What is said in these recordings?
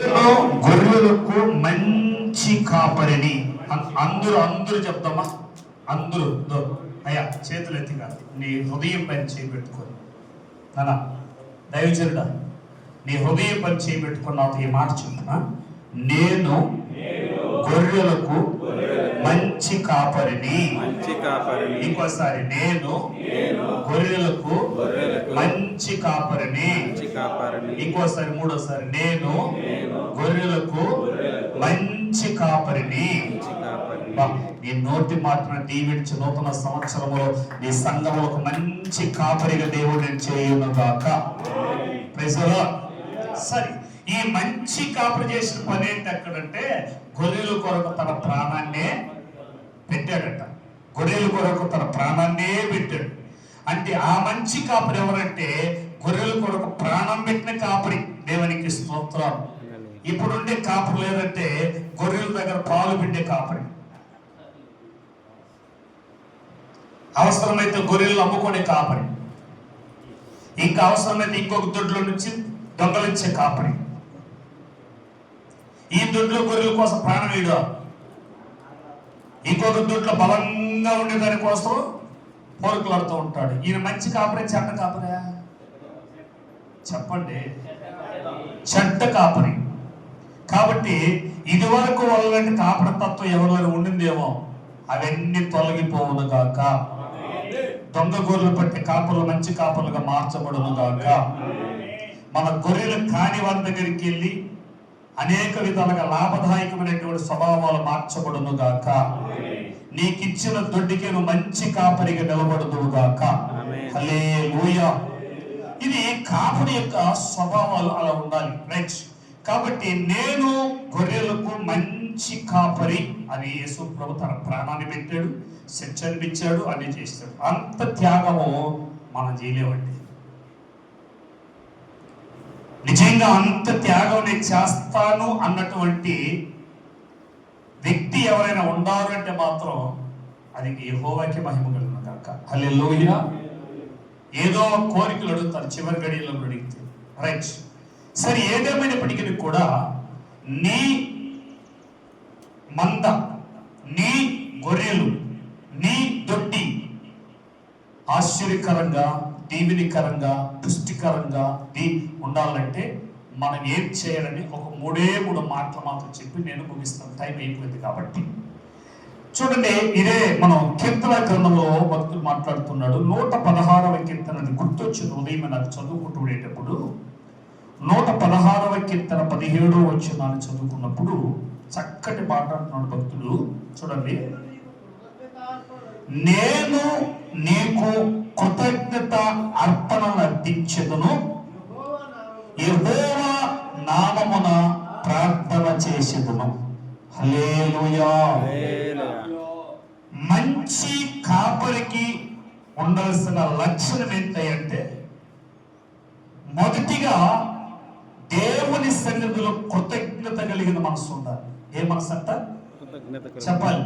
గొర్రెలకు మంచి కాపరిని. అందరూ చెప్తామా? అందరూ అయ్యా చేతులు ఎత్తి కాదు, నీ హృదయం పని చేయబెట్టుకొని నానా దైవజనుడా, నీ హృదయం పని చేయబెట్టుకుని నాతో ఈ మాట చెప్తున్నా. నేను గొర్రెలకు మంచి కాపరిని. ఇంకోసారి, నేను గొర్రెలకు మంచి కాపరిని. ఇంకోసారి, మూడోసారి, నేను గొర్రెలకు మంచి కాపరిని. నీ నోటి మాటను దీవించి నూతన సంవత్సరంలో నీ సంఘములకు మంచి కాపరిగా దేవుడిని చేయునుగాక. Praise the lord. సరే, ఈ మంచి కాపరి చేసిన పని ఏంటి అక్కడంటే, గొర్రెల కొరకు తన ప్రాణాన్నే పెట్టాడట. గొర్రెల కొరకు తన ప్రాణాన్నే పెట్టాడు. అంటే ఆ మంచి కాపరి ఎవరంటే, గొర్రెల కొరకు ప్రాణం పెట్టిన కాపరి. దేవునికి స్తోత్రం. ఇప్పుడుండే కాపరి లేదంటే గొర్రెల దగ్గర పాలు పిండే కాపరి. అవసరమైతే గొర్రెలు అమ్ముకునే కాపరి, ఇంకా అవసరమైతే ఇంకొక దొడ్లో నుంచి దొంగలించే కాపరి. ఈ దొడ్లో గొర్రెల కోసం ప్రాణం వేయడం, ఇంకొక దొడ్లో బలంగా ఉండే దాని కోసం పోరుకులాడుతూ ఉంటాడు. ఈయన మంచి కాపరి, చెడ్డ కాపరి? చెప్పండి, చెడ్డ కాపరి. కాబట్టి ఇదివరకు వాళ్ళంటి కాపరి తత్వం ఎవరిలో ఉండిందేమో అవన్నీ తొలగిపోవును గాక. దొంగ గొర్రెలు పట్టే కాపర్లు మంచి కాపర్లుగా మార్చబడును గాక. మన గొర్రెలు కాని వారి దగ్గరికి వెళ్ళి అనేక విధాలుగా లాభదాయకమైనటువంటి స్వభావాలు మార్చబడును గాక. నీకిచ్చిన దొడ్డికి నువ్వు మంచి కాపరిగా నిలబడుదువు గాక. హల్లెలూయా. ఇది కాపరి యొక్క స్వభావాలు అలా ఉండాలి. రైట్. కాబట్టి నేను గొర్రెలకు మంచి కాపరి అని యేసు ప్రభు తన ప్రాణాన్ని పెట్టాడు, శిక్షను ఇచ్చాడు, అన్ని చేస్తాడు. అంత త్యాగము మనం చేయలేమండి. నిజంగా అంత త్యాగం నేను చేస్తాను అన్నటువంటి వ్యక్తి ఎవరైనా ఉన్నారు అంటే మాత్రం అది యెహోవాకి మహిమ కలుగును గాక. హల్లెలూయా. ఏదో కోరికలు అడుగుతారు చివరి గడియల్లో అడిగితే. రైట్. సరే, ఏదేమైనప్పటికీ కూడా నీ మంద, నీ గొర్రెలు, నీ దొడ్డి ఆశ్చర్యకరంగా, దీవెనికరంగా, పుష్టికరంగా ఉండాలంటే మనం ఏం చేయాలని ఒక మూడు మాటలు మాత్రం చెప్పి నేను ముగిస్తాను. టైం అయిపోయింది కాబట్టి. చూడండి, ఇదే మనం కీర్తన గ్రంథంలో భక్తులు మాట్లాడుతున్నాడు. 116వ కీర్తనని గుర్తొచ్చిన ఉదయం నాకు చదువుకుంటూ ఉండేటప్పుడు 116వ కీర్తన 17వ వచనాన్ని చదువుకున్నప్పుడు చక్కటి మాట్లాడుతున్నాడు భక్తుడు. చూడండి, నేను నీకు కృతజ్ఞత అర్పణలు అర్పించెదను, యెహోవా నామమున ప్రార్థన చేసేదను. హల్లెలూయా. మంచి కాపరికి ఉండాల్సిన లక్షణం ఏంటంటే, మొదటిగా దేవుని సన్నిధిలో కృతజ్ఞత కలిగిన మనసు ఉండాలి. ఏ మనసు అంట? చెప్పాలి.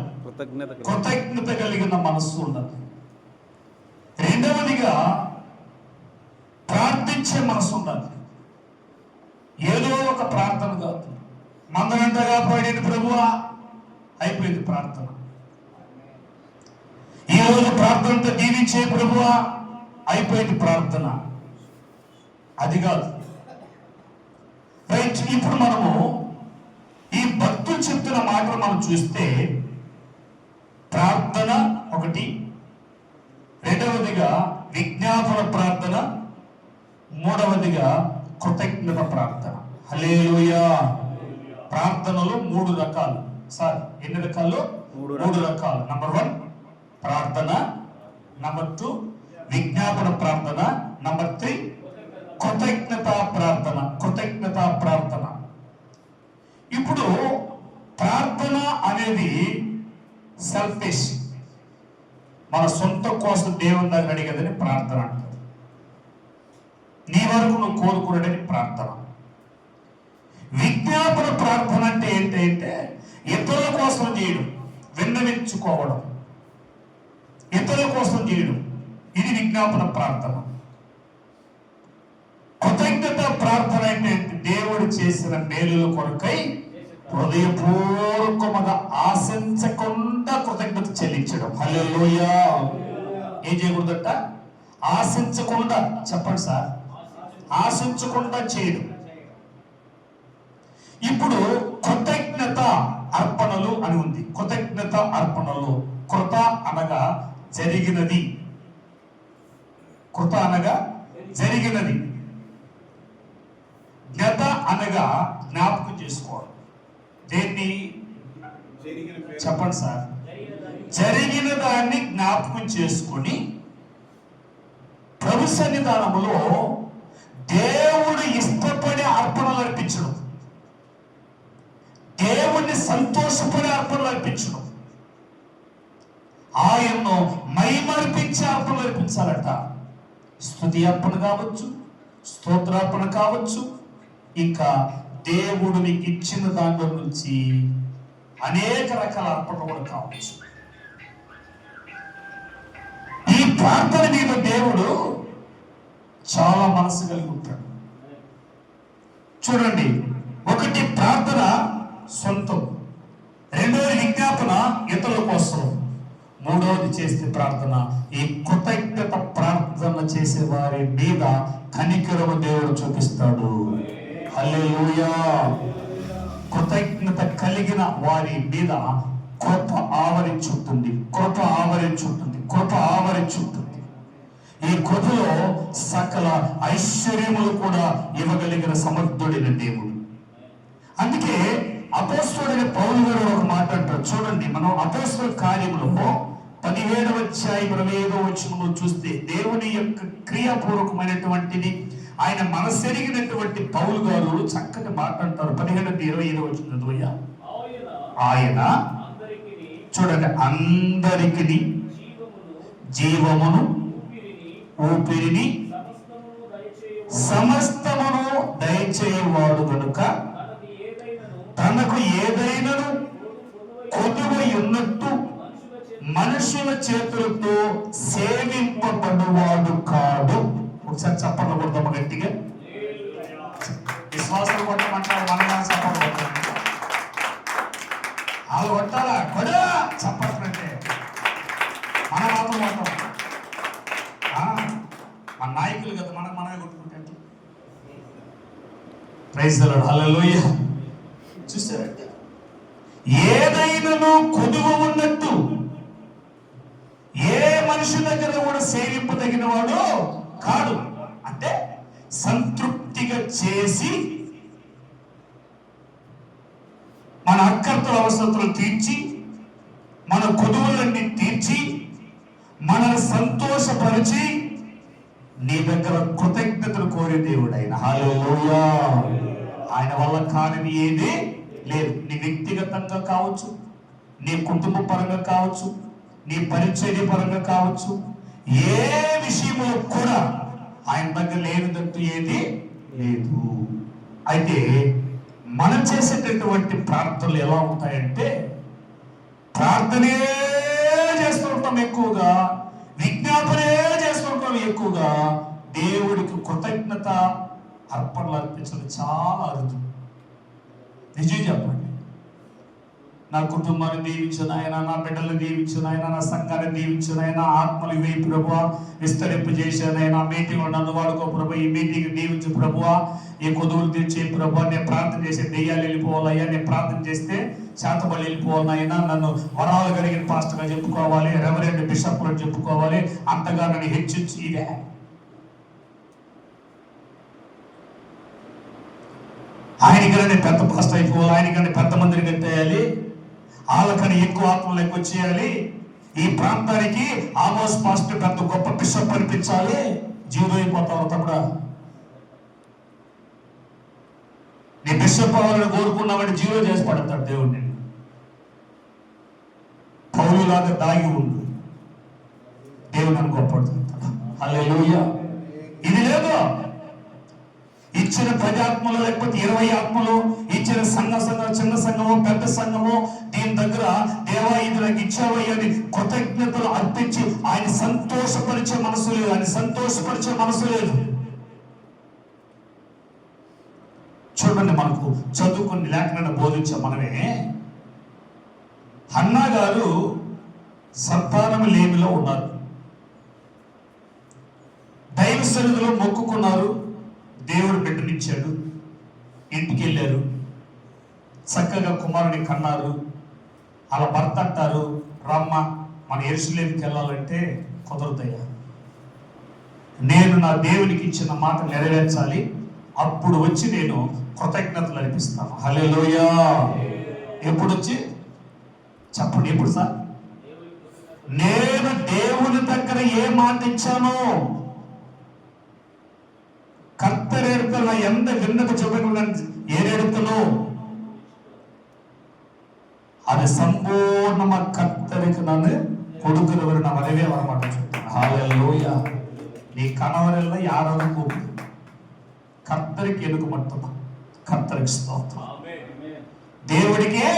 కృతజ్ఞత కలిగిన మనస్సు ఉండాలి. రెండవదిగా ప్రార్థించే మనసు ఉండాలి. ఏదో ఒక ప్రార్థన కాదు, మందనంతగా పోయిన ప్రభువా అయిపోయింది ప్రార్థన. ఈరోజు ప్రార్థనతో దీవించే ప్రభువా అయిపోయింది ప్రార్థన. అది కాదు. రైట్. ఇప్పుడు మనము ఈ భక్తులు చెప్తున్న మాటలు మనం చూస్తే, ప్రార్థన ఒకటి, రెండవదిగా విజ్ఞాపన ప్రార్థన, మూడవదిగా కృతజ్ఞత ప్రార్థన. హల్లెలూయా. ప్రార్థనలు 3 రకాలు. సార్, ఎన్ని రకాలు? 3 రకాలు. నంబర్ 1 ప్రార్థన, నంబర్ 2 విజ్ఞాపన ప్రార్థన, నంబర్ 3 కృతజ్ఞత ప్రార్థన. కృతజ్ఞత ప్రార్థన. ఇప్పుడు ప్రార్థన అనేది సెల్ఫిష్, మన సొంత కోసం దేవుని దగ్గర అడిగేదని ప్రార్థన అంటారు. నీ వరకు నువ్వు కోరుకునేదని ప్రార్థన. విజ్ఞాపన ప్రార్థన అంటే ఏంటంటే ఇతరుల కోసం చేయడం, విన్నవించుకోవడం, ఇతరుల కోసం చేయడం. ఇది విజ్ఞాపన ప్రార్థన. కృతజ్ఞత ప్రార్థన ఏంటంటే దేవుడు చేసిన మేలుల కొరకై హృదయపూర్వకముగా ఆశించకుండా కృతజ్ఞత చెల్లించడం. హల్లెలూయా. ఏం చేయకూడదట? ఆశించకుండా. చెప్పండి సార్, ఆశించకుండా చేయడం. ఇప్పుడు కృతజ్ఞత అర్పణలు అని ఉంది. కృతజ్ఞత అర్పణలు. కృత అనగా జరిగినది. కృత అనగా జరిగినది. జ్ఞత అనగా జ్ఞాపకం చేసుకోవడం. దేన్ని? చెప్పండి సార్. జరిగిన దాన్ని జ్ఞాపకం చేసుకొని ప్రభు సన్నిధానములో దేవుడు ఇష్టపడే అర్పణలు అర్పించడం, దేవుణ్ణి సంతోషపడే అర్పణలు అర్పించడం, ఆయన్ను మైమర్పించే అర్పణలు అర్పించాలట. స్తుతి అర్పణ కావచ్చు, స్తోత్రార్పణ కావచ్చు, ఇంకా దేవుడు నీకు ఇచ్చిన దాంట్లో నుంచి అనేక రకాల అర్పణలు కూడా కావచ్చు. ఈ ప్రార్థన మీద దేవుడు చాలా మనసు కలిగి ఉంటాడు. చూడండి, ఒకటి ప్రార్థన సొంతం, రెండవది విజ్ఞాపన ఇతరుల కోసం, మూడవది చేసే ప్రార్థన ఈ కృతజ్ఞత ప్రార్థన చేసే వారి మీద కనికరము దేవుడు చూపిస్తాడు. హల్లెలూయా. కృతజ్ఞత కలిగిన వారి మీద కృప ఆవరించుంటుంది, కృప ఆవరించుంటుంది, కృప ఆవరించుంటుంది. ఈ కృపలో సకల ఐశ్వర్యములు కూడా ఇవ్వగలిగిన సమర్థుడైన దేవుడు. అందుకే అపోస్తలుడైన పౌలు గారు ఒక మాట అంటారు. చూడండి, మనం అపోస్తలుల కార్యములో 17వ అధ్యాయం 25వ వచనంలో చూస్తే దేవుని యొక్క క్రియాపూర్వకమైనటువంటిది ఆయన మనసెరిగినటువంటి పౌలు గారు చక్కటి మాట అంటారు. 17-25వ వచనం. ఆయన చూడండి, అందరికి జీవమును ఊపిరిని సమస్తమును దయచేయవాడు గనుక తనకు ఏదైనాను కొదువై ఉన్నట్టు మనుషుల చేతులతో సేవింపబడువాడు కాడు. ఒకసారి చప్పట్లు కొడదాము గట్టిగా. విశ్వాసం కొట్టమంటారు, మన చప్పట్లు కొట్టాలి. వాళ్ళు కొట్టాలా? కొడా చప్పట్లు అంటే మన మాత్రం కొట్టాం. మన నాయకులు కదా, మనమే కొట్టుకుంటే ప్రైజ్ ది లార్డ్. హల్లెలూయా. చూసారంటే ఏదైనాను కొదువ ఉన్నట్టు ఏ మనిషి దగ్గర కూడా సేవింపదగిన వాడు కాడు. అంటే సంతృప్తిగా చేసి మన అక్కర్తల అవసరతలు తీర్చి, మన కొదువులన్నీ తీర్చి, మనల్ని సంతోషపరిచి నీ దగ్గర కృతజ్ఞతలు కోరే దేవుడు ఆయన. హల్లెలూయా. ఆయన వల్ల కానిది ఏది లేదు. నీ వ్యక్తిగతంగా కావచ్చు, నీ కుటుంబ పరంగా కావచ్చు, నీ పరిచర్య పరంగా కావచ్చు, ఏ విషయంలో కూడా ఆయన దగ్గర లేనిదంటూ ఏది లేదు. అయితే మనం చేసేటటువంటి ప్రార్థనలు ఎలా ఉంటాయంటే, ప్రార్థనే చేస్తుంటాం ఎక్కువగా, విజ్ఞాపనే చేస్తుంటాం ఎక్కువగా. దేవుడికి కృతజ్ఞత అర్పణలు అర్పించడం చాలా అరుదు. నిజం చెప్పండి. నా కుటుంబాన్ని దీవించు నాయన, నా బిడ్డలను దీవించు నాయన, నా సంఘాన్ని దీవించు నాయన, ఆత్మలు ఇవి ప్రభువా విస్తరింపు చేశానైనా, మీటింగ్ నన్ను వాడుకో ప్రభు, ఈ మీటింగ్ దీవించు ప్రభువా, ఈ కొదువులు తీర్చే ప్రభు. నేను ప్రార్థన చేసే దెయ్యాలు వెళ్ళిపోవాలయ్యా, నేను ప్రార్థన చేస్తే శాతబడి వెళ్ళిపోవాలైనా, నన్ను వరాలు కలిగిన పాస్టర్గా చెప్పుకోవాలి, రెవరెండ్ బిషప్లు చెప్పుకోవాలి, అంతగా నన్ను హెచ్చించి ఇదే. ఆయనకన్నా పెద్ద పాస్టర్ అయిపోవాలి, ఆయనకన్నా పెద్ద మందిని కట్టేయాలి, వాళ్ళకన్నా ఎక్కువ ఆత్మలు ఎక్కువ చేయాలి, ఈ ప్రాంతానికి ఆమోస్ పాస్టర్ పెద్ద గొప్ప బిషప్ అనిపించాలి. జీరో అయిపోతావు తప్పుడు. నీ బిషప్ అవ్వాలని కోరుకున్నామని జీరో చేసి పడతాడు దేవుడిని. పౌలులాగా దాగి ఉండు, దేవుడు నన్ను గొప్పడుతాడు. హల్లెలూయా. ఇది లేదు. ఇచ్చిన 10 ఆత్మలు లేకపోతే 20 ఆత్మలు ఇచ్చిన సంఘం, చిన్న సంఘము పెద్ద సంఘము, దీని దగ్గర దేవా ఇది నాకు ఇచ్చావయ్యా అని కృతజ్ఞతలు అర్పించి ఆయన సంతోషపరిచే మనసు లేదు, ఆయన సంతోషపరిచే మనసు లేదు. చూడండి, మనకు చదువుకుని లేఖనాన్ని బోధించాం మనమే. హన్నా గారు సంతానం లేమిలో ఉన్నారు. దైవ సన్నిధిలో మొక్కుకున్నారు, దేవుడు బిడ్డనిచ్చాడు. ఇంటికి వెళ్ళారు, చక్కగా కుమారుని కన్నారు. అలా భర్త అంటారు, రమ్మ మన యెరూషలేముకి వెళ్ళాలంటే కుదరదయ్యా, నేను నా దేవునికి ఇచ్చిన మాట నెరవేర్చాలి, అప్పుడు వచ్చి నేను కృతజ్ఞతలు అర్పిస్తాను. హల్లెలూయా. ఎప్పుడు వచ్చి చెప్పండి, ఎప్పుడు సార్? నేను దేవుని దగ్గర ఏ మాట ఇచ్చానో, కర్తరేడుకల ఎంత విన్నత చెప్పకుండా ఏడెడుకలో అది సంపూర్ణమ కర్తరికి నన్ను కొడుకులవరు నా వరవే వరమాట చెప్తాను. హల్లెలూయా. నీ కనవరెల్ల యారనుకో కర్తరికి ఎనుక మట్టుమా, కర్తరికి స్తోత్రం. దేవుడికే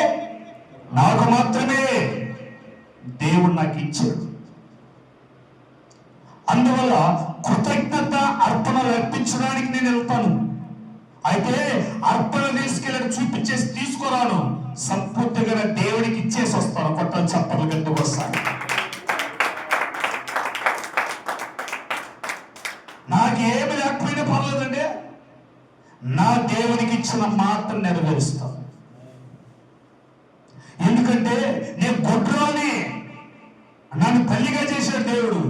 నాకు మాత్రమే దేవుడు నాకు ఇచ్చాడు. అందువల్ల కృతజ్ఞత అర్పణలు అర్పించడానికి నేను వెళ్తాను. అయితే అర్పణ తీసుకెళ్ళి చూపించేసి తీసుకురాను, సంపూర్తిగా దేవుడికి ఇచ్చేసి వస్తాను. కొత్త చప్పట్లు గట్టి వస్తాను. నాకేమి లేకపోయినా పర్లేదండి, నా దేవునికి ఇచ్చిన మాట నెరవేరుస్తాను. ఎందుకంటే నేను గొడ్రాని, నన్ను తల్లిగా చేశాడు దేవుడు.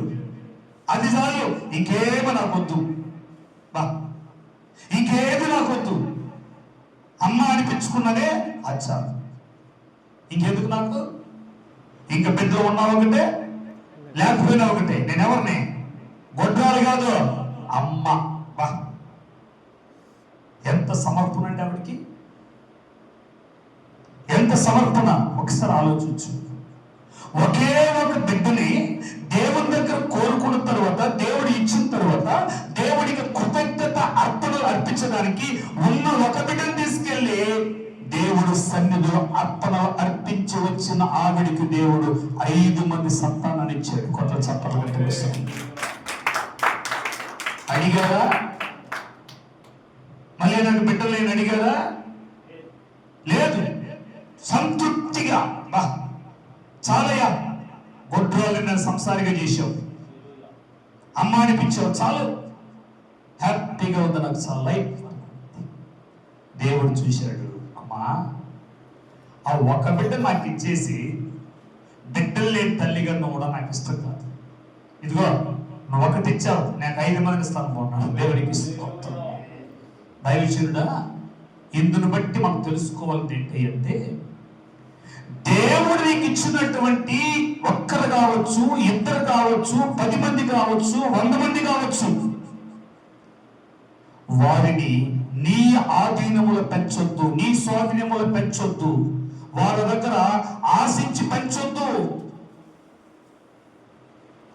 అది చాలు, ఇంకేమి నాకొద్దు, ఇంకేమి నాకొద్దు. అమ్మ అనిపించుకున్నదే అది చాలు. ఇంకెందుకు నాకు? ఇంక బిడ్డలు ఉన్నా ఒకటే, లేకపోయినా ఒకటే. నేను ఎవరిని? గొడ్రాలు కాదు, అమ్మ. బా, ఎంత సమర్పణ అంటే ఆవిడికి, ఎంత సమర్పణ. ఒకసారి ఆలోచించు. ఒకే ఒక బిడ్డని దేవుని దగ్గర కోరుకున్న తర్వాత, దేవుడు ఇచ్చిన తర్వాత, దేవుడికి కృతజ్ఞత అర్పణలు అర్పించడానికి ఉన్న ఒక బిడ్డను తీసుకెళ్లి దేవుడు సన్నిధిలో అర్పణలు అర్పించి వచ్చిన ఆవిడికి దేవుడు 5 మంది సంతానాన్ని ఇచ్చాడు. కొత్త చప్పట్లు తెలుస్తుంది. అడిగారా? మళ్ళీ నాకు బిడ్డలు నేను అడిగారా? లేదు. సంతృప్తిగా, బా చాలయ్యా, గొడ్రాలు నేను సంసారిగా చేసావు, అమ్మ అనిపించావు, చాలు, హ్యాపీగా ఉంది నాకు, చాలా లైఫ్. దేవుడు చూశాడు, అమ్మా ఆ ఒక బిడ్డ నాకు ఇచ్చేసి బిడ్డలు లేని తల్లిగా నువ్వు కూడా నాకు ఇష్టం కాదు. ఇదిగో నువ్వు ఒకటి ఇచ్చావు, నేను 5 మందిని ఇస్తాను పోన్నాను. దేవుడికి ఇష్టం. దైవజనుడా, ఇందును బట్టి మనం తెలుసుకోవాలని ఏంటి అంటే, దేవుడు నీకు ఇచ్చినటువంటి ఒక్కరు కావచ్చు, ఇద్దరు కావచ్చు, 10 మంది కావచ్చు, 100 మంది కావచ్చు, వారిని నీ ఆధీనములు పెంచొద్దు, నీ స్వాధీనములు పెంచొద్దు, వాళ్ళ దగ్గర ఆశించి పెంచొద్దు.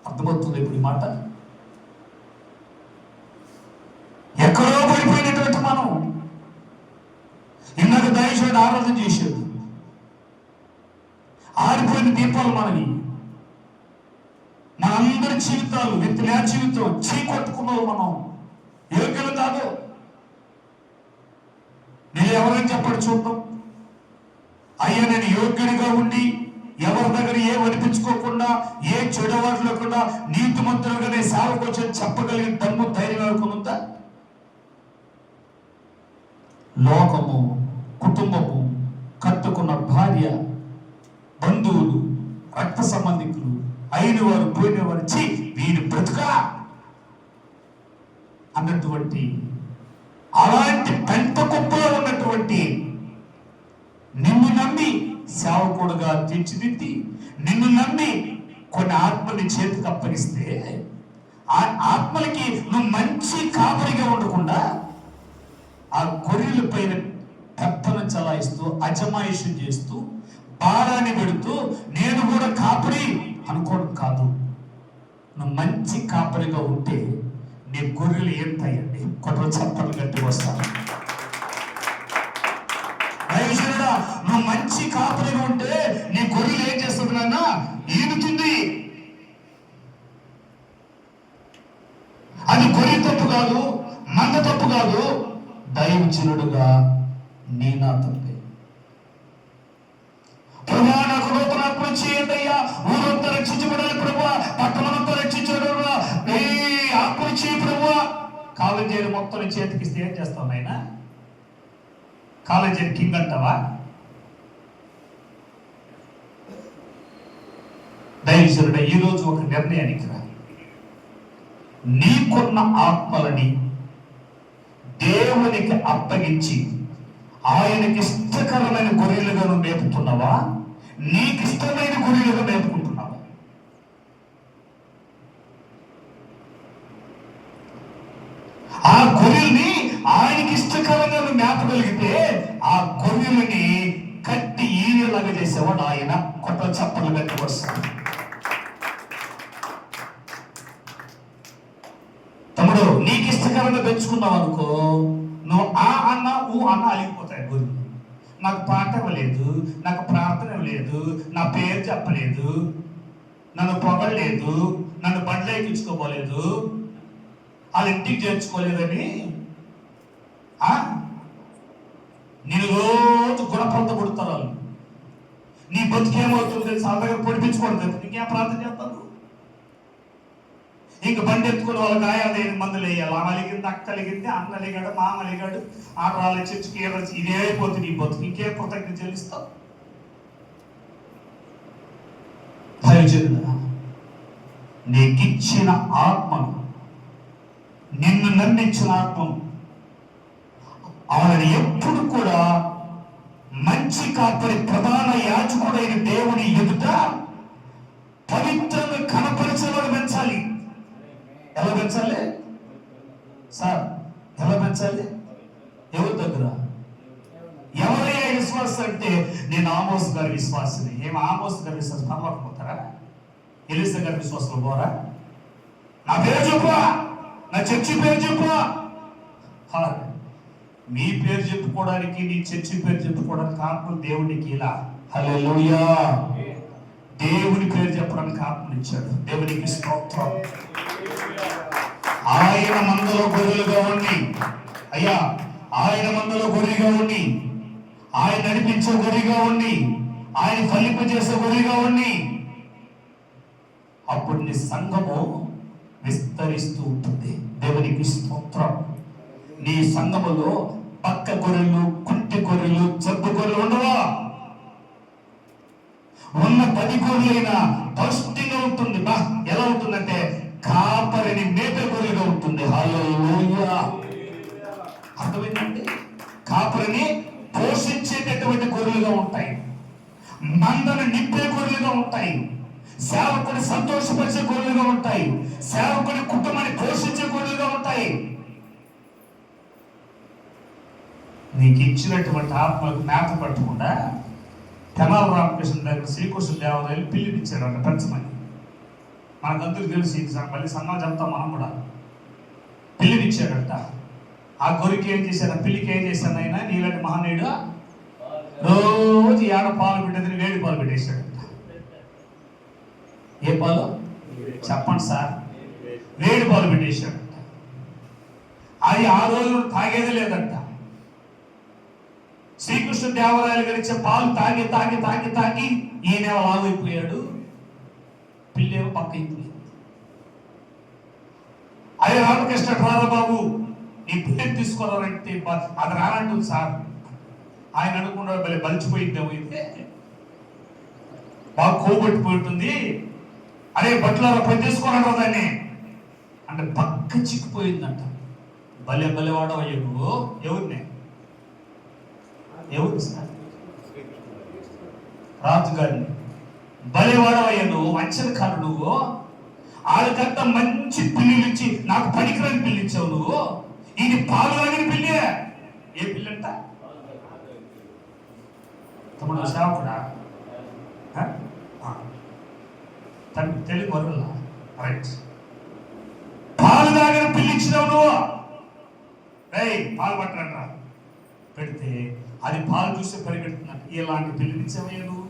అర్థమవుతుంది ఇప్పుడు ఈ మాట? ఎక్కడో పడిపోయినటువంటి మనం ఇందాక దయచేసి ఆరాధన చేశాడు. ఆరిపోయిన దీపాలు మనవి. మనందరి జీవితాలు, వ్యక్తుల జీవితం చీకొట్టుకున్నావు. మనం యోగ్యులు కాదు. నేను ఎవరైనా చెప్పండి చూద్దాం. అయ్యా నేను యోగ్యుడిగా ఉండి ఎవరి దగ్గర ఏం అనిపించుకోకుండా, ఏ చెడువాటు లేకుండా నీతిమంతులుగానే సేవకు వచ్చి చెప్పగలిగిన దమ్ము, ధైర్యం అనుకుందా? లోకము, కుటుంబము, కట్టుకున్న భార్య, బంధువులు, రక్త సంబంధికులు, అయిన వారు పోయిన వారు, చి వీడి బ్రతుకా అన్నటువంటి అలాంటి పెంట కుప్పలో ఉన్నటువంటి నిన్ను నమ్మి సేవకుడుగా తీర్చిదిద్ది, నిన్ను నమ్మి కొన్ని ఆత్మని చేతికి అప్పగిస్తే, ఆ ఆత్మలకి నువ్వు మంచి కాపరిగా ఉండకుండా ఆ గొర్రెల పైన పెత్తను చలాయిస్తూ, అజమాయిషం చేస్తూ, భారాన్ని పెడుతూ నేను కూడా కాపరి అనుకోవడం కాదు. నువ్వు మంచి కాపరిగా ఉంటే నీ గొర్రెలు ఏంటాయండి? కొత్త చప్పట్లు గట్టి వస్తాను. నువ్వు మంచి కాపరిగా ఉంటే నీ గొర్రెలు ఏం చేస్తుంది నాన్న? ఈనుతుంది. అది గొర్రె తప్పు కాదు, మంద తప్పు కాదు, దైవజనుడుగా నీ నా తండ్రి. ప్రభా నాకు నూతన ఆత్మ చేయండి అయ్యా. ఊరంతా రక్షించబడాలి ప్రభా, పట్టణమంతా రక్షించబడాలి, నీ ఆత్మ చేయి ప్రభా. కాలేజీలు మొత్తం నీ చేతికి ఇస్తే ఏం చేస్తావు నాయన? కాలేజీని కింగ్ అంటావా? దైవజనుడు ఈరోజు ఒక నిర్ణయానికి రా. నీకున్న ఆత్మలని దేవునికి అప్పగించి ఆయనకి ఇష్టకరమైన గొర్రెలుగా నువ్వు మేపుతున్నావా? నీకు ఇష్టమైన గొర్రెలుగా మేపుకుంటున్నావా? ఆ గొర్రెల్ని ఆయనకి ఇష్టకరంగా నువ్వు మేపగలిగితే ఆ గొర్రెలని కట్టి ఈయలాగా చేసేవాడు ఆయన. కొత్త చప్పట్లు కట్టి వస్తాడు. తమ్ముడు, నీకు ఇష్టకరంగా పెంచుకున్నావు అనుకో, నువ్వు ఆ అన్న ఊ అన్న అలిగిపోతాయి గొర్రెలు. నాకు పాట ఇవ్వలేదు, నాకు ప్రార్థన ఇవ్వలేదు, నా పేరు చెప్పలేదు, నన్ను పొగలేదు, నన్ను బండ్లు ఎక్కించుకోపోలేదు, వాళ్ళ ఇంటికి చేర్చుకోలేదని నేను రోజు గుణపంత కొడుతారు వాళ్ళు. నీ బతుకేమవుతుంది? వాళ్ళ దగ్గర పొడిపించుకోవడం, నీకేం ప్రార్థన చేస్తాను? ఇంక బండి ఎత్తుకుని వాళ్ళ గాయాలు మందులు వేయాలి. ఆ అలిగింది, అక్క అలిగింది, అన్న అలిగాడు, మామ అలిగాడు, ఆడవాళ్ళ చర్చికి ఇదే అయిపోతుంది నీ బతుకు. ఇంకేం కృతజ్ఞత చెల్లిస్తావు? దైవజనుడా, నీకిచ్చిన ఆత్మను, నిన్ను నమ్మించిన ఆత్మను ఆయన ఎప్పుడు కూడా మంచి కాపరి, ప్రధాన యాజకుడైన దేవుని ఎదుట పవిత్రంగా కనపరిచేవాడు పెంచాలి. ఎలా పెంచాలి సార్? ఎలా పెంచాలి? ఎవరి దగ్గర? ఎవరయ్యా విశ్వాసం అంటే నేను ఆమోస్ గారి విశ్వాసని. ఏమి ఆమోస్ గారి విశ్వాసం పర్లోకి పోతారా? ఎలీసా గారి విశ్వాసంలో పోరా? నా పేరు చెప్పు, నా చర్చి పేరు చెప్పు. మీ పేరు చెప్పుకోవడానికి, నీ చర్చి పేరు చెప్పుకోవడానికి ఆత్మ దేవునికి ఇలా. హల్లెలూయా. దేవుని పేరు చెప్పడానికి ఆత్మనిచ్చాడు. దేవునికి స్తోత్రం. ఆయన మందలో గొర్రెలుగా ఉండి, అయ్యా ఆయన మందలో గొర్రెగా ఉండి, ఆయన నడిపించే గొర్రెగా ఉండి, ఆయన ఫలింపజేసే గొర్రెగా ఉండి, అప్పుడు నీ సంఘము విస్తరిస్తూ ఉంటుంది. దేవునికి స్తోత్రం. నీ సంఘములో పక్క గొర్రెలు, కుంటి గొర్రెలు, జబ్బు గొర్రెలు ఉండవా? ఉన్న 10 గొర్రెలైనా పౌష్టిగా ఉంటుంది. ఎలా ఉంటుందంటే కాపరిని మేపే గొర్రెగా ఉంటుంది. హల్లెలూయా. అర్థమైందండి? కాపరిని పోషించేటటువంటి గొర్రెలుగా ఉంటాయి, మందను నింపే గొర్రెలుగా ఉంటాయి, సేవకుని సంతోషపరిచే గొర్రెలుగా ఉంటాయి, సేవకుని కుటుంబాన్ని పోషించే గొర్రెలుగా ఉంటాయి. నీకు ఇచ్చినటువంటి ఆత్మలకు మేత పట్టకుండా తెనాల రామకృష్ణ దగ్గర శ్రీకృష్ణ దేవాలయాలు పిల్లినిచ్చాడు అంట పెంచమని. మనకందరూ తెలుసు, మళ్ళీ సన్నా చెప్తాం మనం కూడా. పిల్లినిచ్చాడంట. ఆ గొరికి ఏం చేశాడు? పిల్లికి ఏం చేశాడు? అయినా నీలాంటి మహనీయుడు రోజు ఏడ పాలు పెట్టేది వేడి పాలు పెట్టేశాడంట. ఏ పాలు చెప్పండి సార్? వేడి పాలు పెట్టేశాడంట. అది ఆ రోజు తాగేదే లేదంట. శ్రీకృష్ణ దేవరాయలు గడిచే పాలు తాగి తాగి తాగి తాగి ఈయన లాగైపోయాడు, పిల్లేమో పక్క అయిపోయింది. అదే రామకృష్ణ రాధాబాబు నీ పిల్లలు తీసుకోవాలంటే అది రానంటుంది సార్. ఆయన అనుకున్నాడు మళ్ళీ బలిచిపోయిందేమో, అయితే బాగా కోబట్టిపోతుంది, అరే బట్టలు పని చేసుకోవాలంట దాన్ని అంటే పక్క చిక్కిపోయిందంట. భలే భలే వాడవయ్య నువ్వు. ఎవరిని? ఎవరు సార్? రాజుగారిని. భలేవాడవయ్యా నువ్వు, వంచన కాదు నువ్వు. వాళ్ళకంతా మంచి పిల్లిలు ఇచ్చి నాకు పనికిరాని పిల్లి ఇచ్చావు నువ్వు. ఇది పాలు తాగిన పిల్లి. ఏ పిల్లంట? తమ్ముడు సేవకుడా? తెలుగు వరుల రైట్. పాలు తాగిన పిల్లి ఇచ్చినావు నువ్వు. పాలు పట్టరా పెడితే అది పాలు చూస్తే పరిగెడుతున్నాడు. ఇలాంటి పిల్లినిచ్చావయ్యా నువ్వు.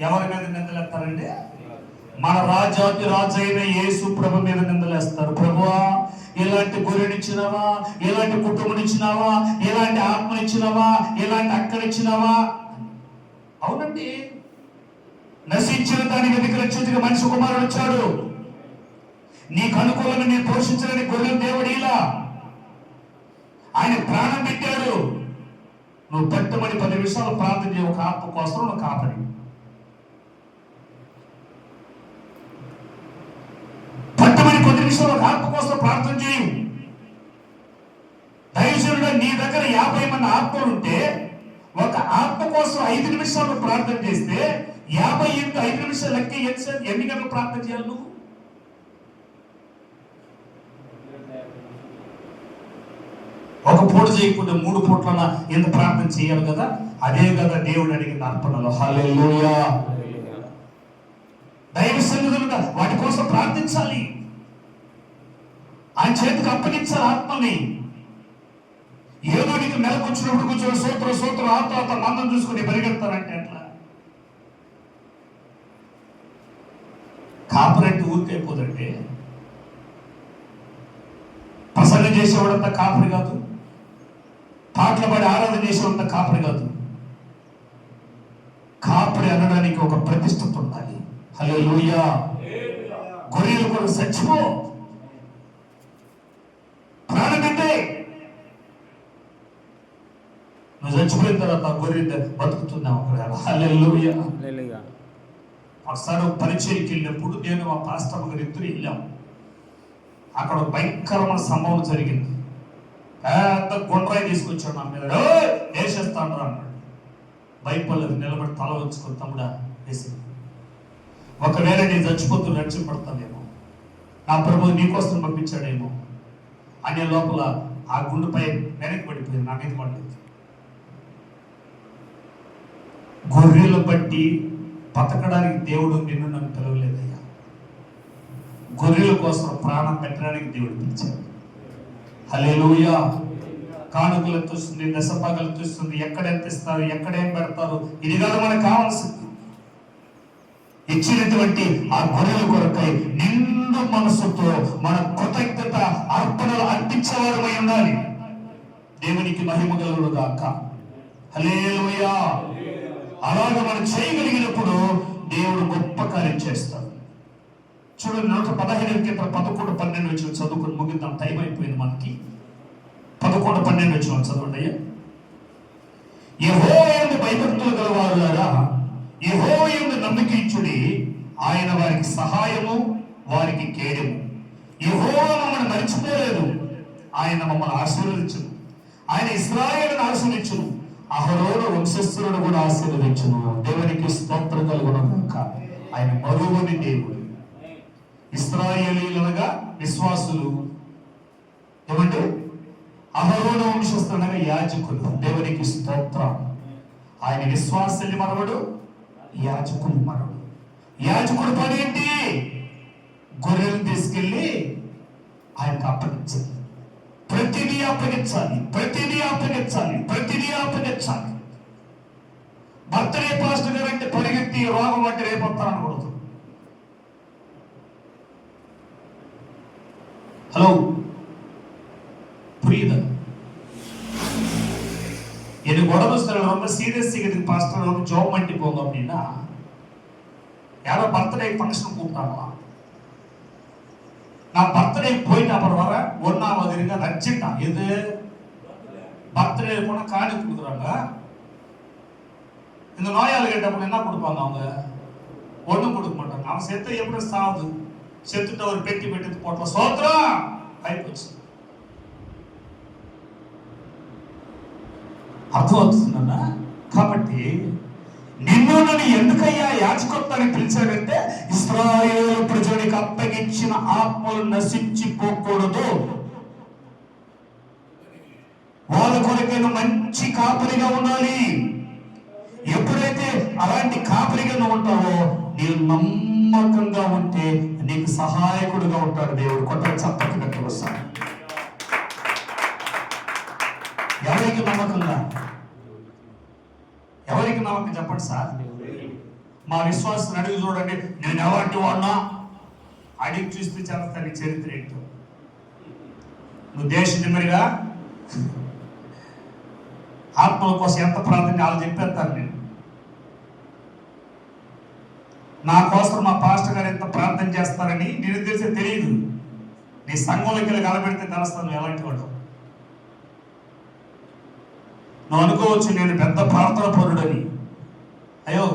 ఎవరి మీద నిందలేస్తారండి? మన రాజాతి రాజు అయిన యేసు ప్రభు మీద నిందలేస్తారు. ప్రభువా ఇలాంటి గొర్రెనిచ్చినావా, ఇలాంటి కుటుంబం ఇచ్చినావా, ఇలాంటి ఆత్మనిచ్చినావా, ఇలాంటి అక్కడిచ్చినావా? అవునండి, నశించిన దాని వెనుక రక్షించిన మనిషి కుమారుడు వచ్చాడు. నీకు అనుకూలంగా నేను పోషించడానికి గొర్రెలు దేవుడు ఇలా ఆయన ప్రాణం పెట్టాడు. నువ్వు పట్టుమని 10 నిమిషాలు ప్రార్థన చేయ, ఒక ఆత్మ కోసం నువ్వు కాపరి. పట్టుమని 10 నిమిషాలు ఒక ఆత్మ కోసం ప్రార్థన చేయు. దైవజనుడు, నీ దగ్గర 50 మంది ఆత్మలు ఉంటే ఒక ఆత్మ కోసం 5 నిమిషాలు ప్రార్థన చేస్తే 50 into 5 నిమిషాలు లెక్క ఎన్ని గంటలు ప్రార్థన చేయాలి నువ్వు? ఒక పూట చేయకుండా 3 పూట్ల ఎంత ప్రార్థన చేయాలి కదా? అదే కదా దేవుడు అడిగిన అర్పణలు. హల్లెలూయా. దైవ సన్నిధులుగా వాటి కోసం ప్రార్థించాలి, ఆయన చేతికి అప్పగించాలి ఆత్మని. ఏదో నీకు నెలకు వచ్చినప్పుడు కూర్చొని సూత్రం ఆత్మ మందం చూసుకుని పరిగెడతారంటే ఎట్లా? కాపరంటే ఊరికైపోదండి. ప్రసంగం చేసేవాడంతా కాపరి కాదు, పాటలు పడి ఆరాధన చేసేవాడంతా కాపరి కాదు. కాపరి అనడానికి ఒక ప్రతిష్టత ఉండాలి. హల్లెలూయా. గొర్రెలు కూడా చచ్చిపో, ప్రాణం పెట్టే. నువ్వు చచ్చిపోయిన తర్వాత గొర్రె బతుకుతున్నావు అక్కడ. హల్లెలూయా. ఒకసారి పరిచయకి వెళ్ళినప్పుడు నేను మా పాస్టర్ గారు ఇద్దరు వెళ్ళాం. అక్కడ భయంకరమైన సంభవం జరిగింది. పెద్ద గుండ్రాయి తీసుకొచ్చాడు నా మీద, వేసేస్తాను అన్నాడు. భయపడలేదు, నిలబడి తల వచ్చుకొని తమ్ముడా వేసి, ఒకవేళ నేను చచ్చిపోతూ రక్షింపడతానేమో, నా ప్రభు నీకోసం పంపించాడేమో అనే లోపల ఆ గుండెపై వెనక్కి పడిపోయింది, నా మీద పడలేదు. గొర్రెలు బట్టి బతకడానికి దేవుడు నిన్ను నన్ను పిలవలేదయ్యా. గొర్రెల కోసం ప్రాణం పెట్టడానికి దేవుడు పిలిచాడు. హల్లెలూయా. కానుకలు ఎత్తుస్తుంది, దశభాగాలు ఎత్తుస్తుంది, ఎక్కడెంత ఇస్తారు, ఎక్కడేం పెడతారు, ఇది కాదు మనకు కావాల్సింది. ఇచ్చినటువంటి ఆ గొర్రెల కొరకై నిండు మనసుతో మన కృతజ్ఞత అర్పణలు అర్పించేవారమై ఉండాలి. దేవునికి మహిమ కలుగును గాక. హల్లెలూయా. అలాగ మనం చేయగలిగినప్పుడు దేవుడు గొప్ప కార్యం చేస్తాడు. చూడండి, 115 11-12 వచ్చిన చదువుకుని ముగిద్దాం, టైం అయిపోయింది మనకి. 11-12 వచ్చిన చదవండి అయ్యా. యెహోవా యందు భయభక్తులు గలవారులారా, యెహోవా యందు నమ్మిక ఉంచుడి, ఆయన వారికి సహాయము, వారికి కేడము. యెహోవా మమ్మల్ని మరిచిపోలేదు, ఆయన మమ్మల్ని ఆశీర్వదించును. ఆయన ఇశ్రాయేలును ఆశీర్వదించును, అహరోను వంశస్థులను కూడా ఆశీర్వదించును. దేవునికి స్తోత్రం కలుగును గాక. ఆయన మరువని దేవుడు. ఇశ్రాయేలీయులు అనగా విశ్వాసులు, ఏమంటే అహరోను వంశస్థులనగా యాజకులు. దేవునికి స్తోత్రం. ఆయన విశ్వాసుల్ని మరవడు, యాజకులు మరవడు. యాజకుడు పని ఏంటి? గొర్రెలు తీసుకెళ్ళి ఆయనకు అప్పగించాలి. ప్రతిదీ అప్పగించాలి, ప్రతిదీ అప్పగించాలి, ప్రతిదీ అప్పగించాలి. బర్త్డే పాస్టర్ గారు అంటే పరిగెత్తి రోగం అంటే రేపొత్తాను అనకూడదు. హలో புரியுதா? எனக்கு உடம்பு சரியில்லை, ரொம்ப சீரியஸ் இதுக்கு பாஸ்டர் வந்து ஜாப் பண்ணிட்டு போங்க அப்படின்னா, யாரோ பர்த்டே ஃபங்க்ஷன் கூப்பிட்டாங்களாம். நான் பர்த்டே போயிட்டு அப்புறம் வர 1வது இருங்க ரச்சிட்டான். எது பர்த்டே போனா காணி கொடுக்குறாங்க. இந்த நோயாளி கிட்ட அப்படி என்ன கொடுப்பாங்க? அவங்க ஒண்ணும் கொடுக்க மாட்டாங்க. அவன் செத்த எப்படி சாவுது, செத்துட்டு ஒரு பெட்டி போட்ட சோத்திரம் అయిపోச்சு. అర్థమవుతుందన్నా? కాబట్టి నిన్ను నన్ను ఎందుకయ్యా యాజకత్వానికి పిలిచాడంటే, ఇశ్రాయేలు ప్రజలకు అప్పగించిన ఆత్మలు నశించిపోకూడదు. వాళ్ళ కొరకైనా మంచి కాపరిగా ఉండాలి. ఎప్పుడైతే అలాంటి కాపరిగా నువ్వు ఉంటావో, నీవు నమ్మకంగా ఉంటే నీకు సహాయకుడుగా ఉంటాడు దేవుడు. కొత్త చప్పటి వస్తాడు. ఎవరికి నమ్మకంగా? ఎవరికి నమ్మకం చెప్పండి సార్. మా విశ్వాసం అడిగి చూడండి. నేను ఎవరికి వాడినా అడిగి చూస్తే చేస్తాను చరిత్ర ఏంటో. నువ్వు దేశ నిమ్మరిగా ఆత్మల కోసం ఎంత ప్రార్థన వాళ్ళు చెప్పేస్తాను. నేను నా కోసం మా పాస్టర్ గారు ఎంత ప్రార్థన చేస్తారని నేను తెలిసే తెలియదు. నీ సంఘంలోకి వెళ్ళి కలబెడితే తెలుస్తాను నువ్వు ఎలాంటి వాడు. నువ్వు అనుకోవచ్చు నేను పెద్ద ప్రార్థన పరుడని. అయ్యో